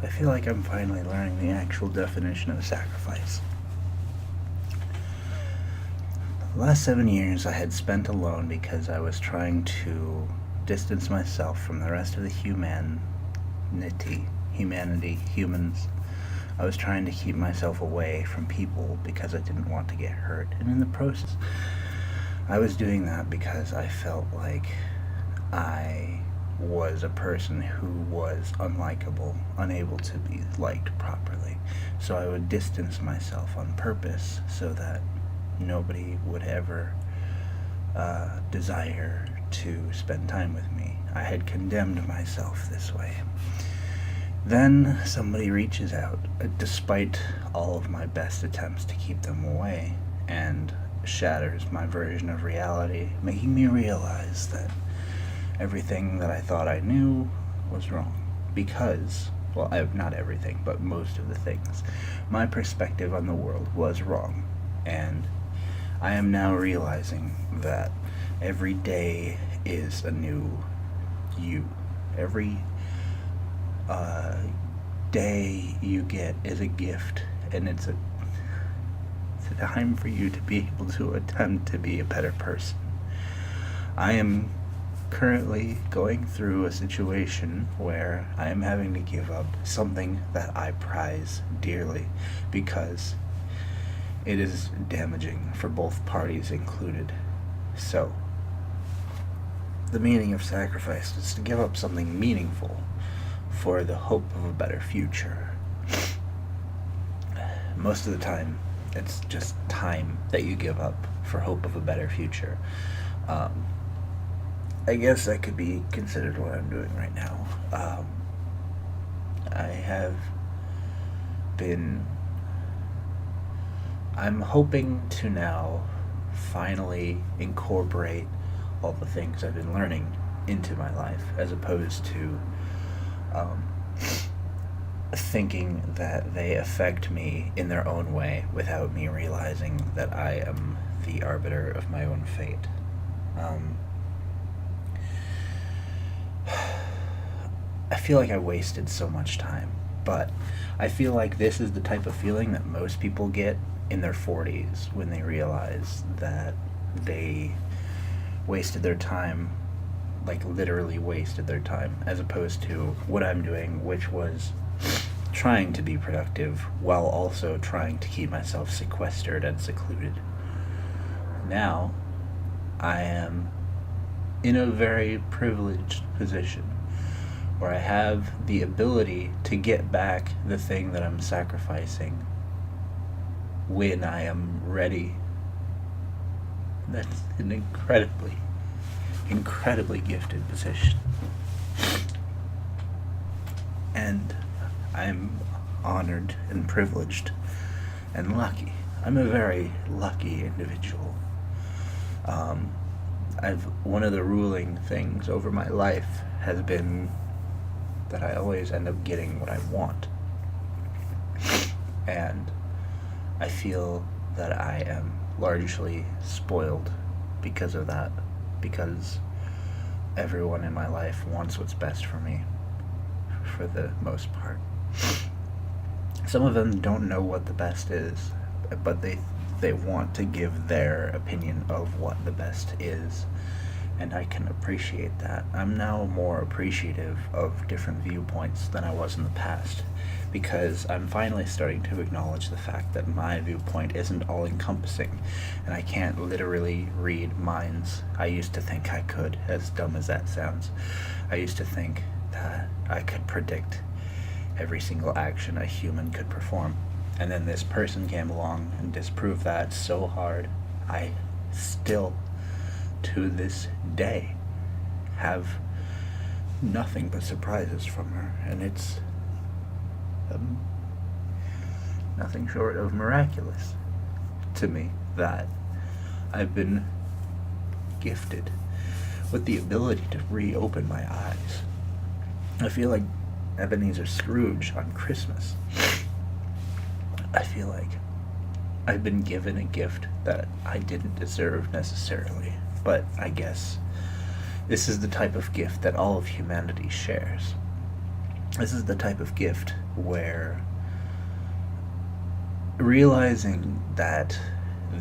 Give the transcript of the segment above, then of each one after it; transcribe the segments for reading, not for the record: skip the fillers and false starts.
I feel like I'm finally learning the actual definition of sacrifice. The last 7 years I had spent alone because I was trying to distance myself from the rest of the humanity, humans. I was trying to keep myself away from people because I didn't want to get hurt. And in the process, I was doing that because I felt like I was a person who was unlikable, unable to be liked properly. So I would distance myself on purpose so that nobody would ever desire to spend time with me. I had condemned myself this way. Then somebody reaches out, despite all of my best attempts to keep them away, and shatters my version of reality, making me realize that everything that I thought I knew was wrong. Because, well, not everything, but most of the things. My perspective on the world was wrong. And I am now realizing that every day is a new you. Every day you get is a gift, and it's a time for you to be able to attempt to be a better person. I am currently going through a situation where I am having to give up something that I prize dearly because it is damaging for both parties included. So, the meaning of sacrifice is to give up something meaningful for the hope of a better future. Most of the time, it's just time that you give up for hope of a better future. I guess that could be considered what I'm doing right now. I have been. I'm hoping to now finally incorporate all the things I've been learning into my life, as opposed to thinking that they affect me in their own way without me realizing that I am the arbiter of my own fate. I feel like I wasted so much time, but I feel like this is the type of feeling that most people get in their 40s when they realize that they wasted their time, like literally wasted their time, as opposed to what I'm doing, which was trying to be productive while also trying to keep myself sequestered and secluded. Now, I am in a very privileged position where I have the ability to get back the thing that I'm sacrificing when I am ready. That's an incredibly gifted position. And I'm honored and privileged and lucky. I'm a very lucky individual. One of the ruling things over my life has been that I always end up getting what I want. And I feel that I am largely spoiled because of that, because everyone in my life wants what's best for me, for the most part. Some of them don't know what the best is, but they want to give their opinion of what the best is, and I can appreciate that. I'm now more appreciative of different viewpoints than I was in the past, because I'm finally starting to acknowledge the fact that my viewpoint isn't all-encompassing, and I can't literally read minds. I used to think I could, as dumb as that sounds. I used to think that I could predict every single action a human could perform. And then this person came along and disproved that so hard. I still, to this day, have nothing but surprises from her, and it's nothing short of miraculous to me that I've been gifted with the ability to reopen my eyes. I feel like Ebenezer Scrooge on Christmas. I feel like I've been given a gift that I didn't deserve necessarily, but I guess this is the type of gift that all of humanity shares. This is the type of gift where realizing that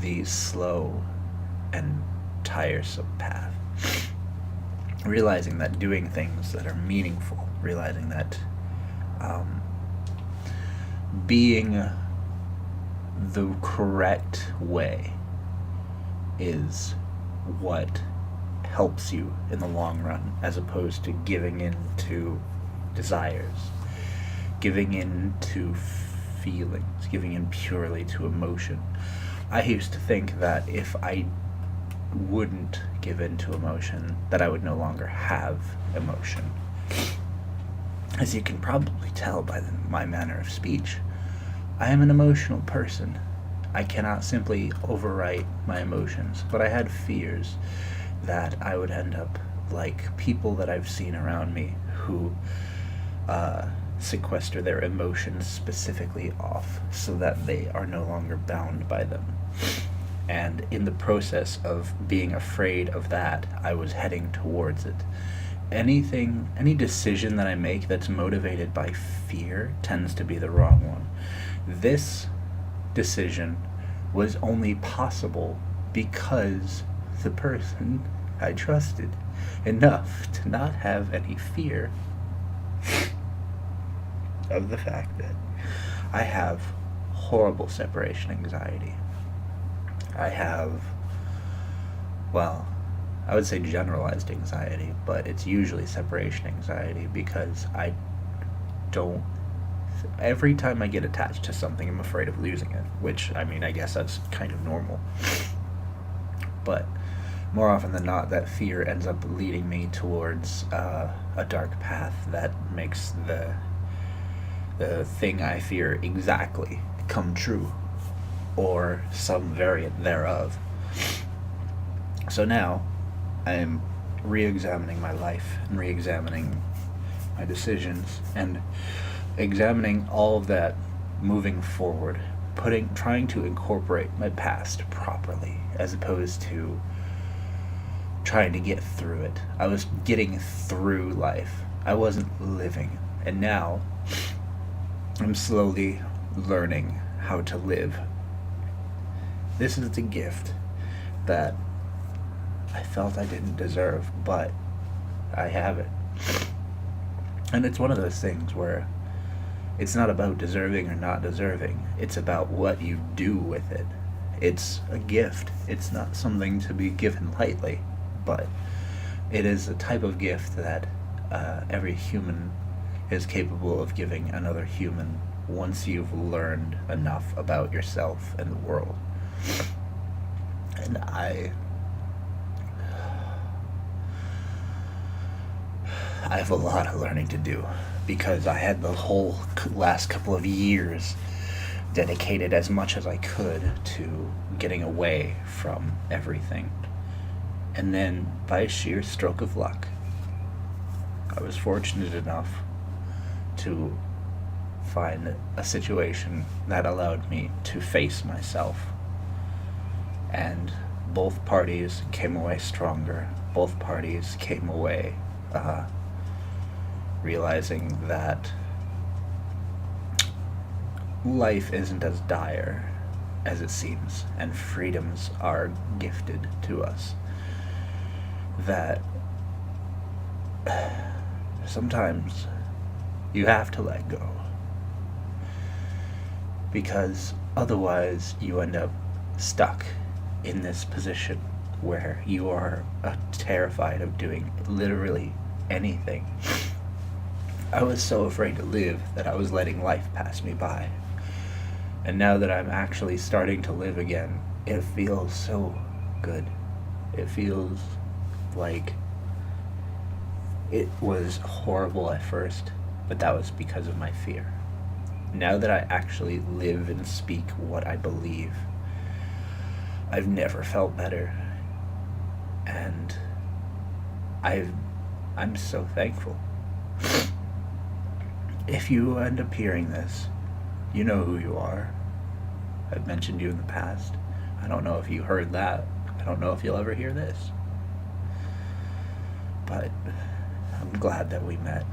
the slow and tiresome path, realizing that doing things that are meaningful, realizing that um, being the correct way is what helps you in the long run, as opposed to giving in to desires, giving in to feelings, giving in purely to emotion. I used to think that if I wouldn't give in to emotion, that I would no longer have emotion. As you can probably tell by my manner of speech, I am an emotional person. I cannot simply overwrite my emotions, but I had fears that I would end up like people that I've seen around me who sequester their emotions specifically off so that they are no longer bound by them. And in the process of being afraid of that, I was heading towards it. Any decision that I make that's motivated by fear tends to be the wrong one. This decision was only possible because the person I trusted enough to not have any fear of the fact that I have horrible separation anxiety. I have, well, I would say generalized anxiety, but it's usually separation anxiety because I don't. Every time I get attached to something, I'm afraid of losing it, which, I mean, I guess that's kind of normal. But more often than not, that fear ends up leading me towards a dark path that makes the thing I fear exactly come true, or some variant thereof. So now, I am re-examining my life and re-examining my decisions and examining all of that moving forward, trying to incorporate my past properly as opposed to trying to get through it. I was getting through life. I wasn't living. And now I'm slowly learning how to live. This is the gift that I felt I didn't deserve, but I have it. And it's one of those things where it's not about deserving or not deserving. It's about what you do with it. It's a gift. It's not something to be given lightly, but it is a type of gift that every human is capable of giving another human once you've learned enough about yourself and the world. And I have a lot of learning to do because I had the whole last couple of years dedicated as much as I could to getting away from everything. And then, by a sheer stroke of luck, I was fortunate enough to find a situation that allowed me to face myself. And both parties came away stronger. Both parties came away realizing that life isn't as dire as it seems, and freedoms are gifted to us. That sometimes you have to let go, because otherwise you end up stuck in this position where you are terrified of doing literally anything. I was so afraid to live that I was letting life pass me by. And now that I'm actually starting to live again, it feels so good. It feels like it was horrible at first, but that was because of my fear. Now that I actually live and speak what I believe, I've never felt better. And I'm so thankful. If you end up hearing this, you know who you are. I've mentioned you in the past. I don't know if you heard that. I don't know if you'll ever hear this. But I'm glad that we met.